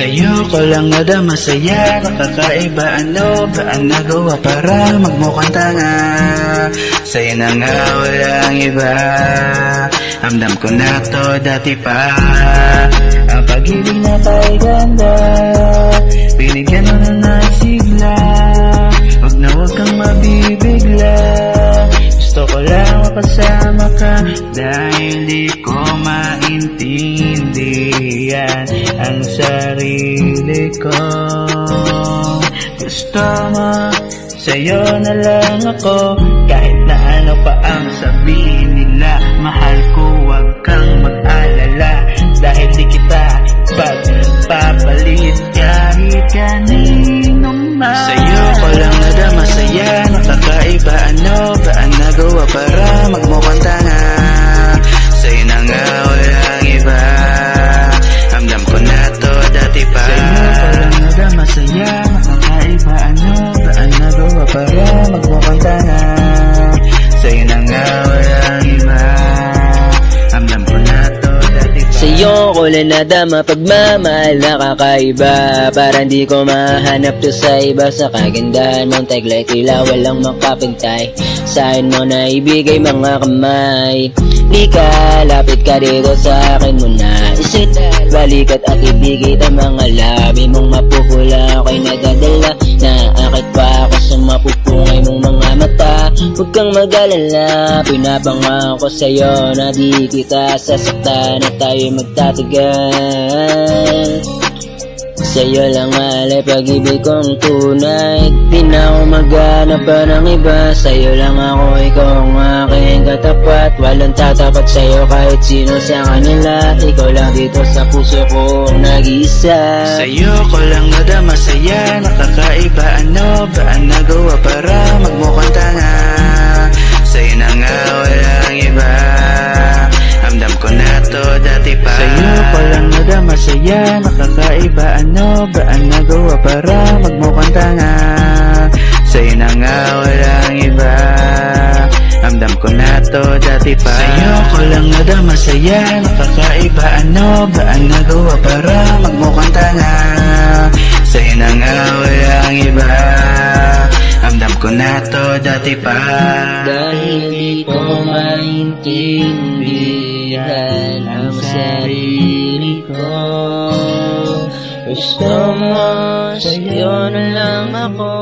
Sa'yo ko lang nadama saya, nakakaiba. Ano ba ang nagawa para magmukhang tanga? Sa'yo na nga walang iba, hamdam ko na to dati pa. Ang pag-ibig na kay ganda, binigyan mo na ng sigla. Huwag na huwag kang mabibigla, gusto ko lang makasama ka. Dahil di ko maintindihan ang sarili ko. Gusto mo, sa'yo na lang ako. Kahit na ano pa ang sabihin nila, mahal ko, huwag kang mag-alala. Dahil di kita pagpapalit kahit kanino man. Sa'yo ko lang nadama saya, nakakaiba. Ano ba ang nagawa para magmukhang tanga? Sa'yo na nga walang iba, hamdam ko na to dati pa. Sa'yo ko lang nadama saya, nakakaiba. Ano ba ang nagawa para magmukhang tanga? Sa'yo na nga walang iba, hamdam ko na to dati pa. Sa'yo ko lang nadama pagmamahal na kakaiba. Parang di ko mahanap to sa iba. Sa kagandahan mong taglay, tila walang makapintay. Sa'kin mo na ibigay mga kamay. Di ka, lapit ka dito sa akin muna. Isit, balikat at ibigay ang mga labi mong mapupula. Ako'y nadadala, naakit pa ako sa mapupungay mong mga mata. Huwag kang mag-alala, pinapangako sa'yo na di kita sasaktan at tayo'y magtatagal. Sa'yo lang alay pag-ibig kong tunay. Di na ako maghanap pa ng iba. Sa'yo lang ako, ikaw ang aking katapat. Walang tatapat sa'yo kahit sino sa kanila. Ikaw lang dito sa puso ko ang nag-iisa. Sa'yo ko lang nadama saya, nakakaiba. Ano ba ang nagawa para magmukhang tanga? Sa'yo na nga walang iba, hamdam ko na to dati pa. Sa'yo ko lang nadama saya, nakakaiba. Ano ba ang nagawa para magmukhang tanga? Sa'yo na nga walang iba, hamdam ko na to dati pa. Sa'yo ko lang nadama saya, nakakaiba. Ano ba ang nagawa para magmukhang tanga? Sa'yo na nga walang iba, hamdam ko na to dati pa. Dahil di ko maintindihan ang sarili ko. Gusto mo, sa'yo na lang ako.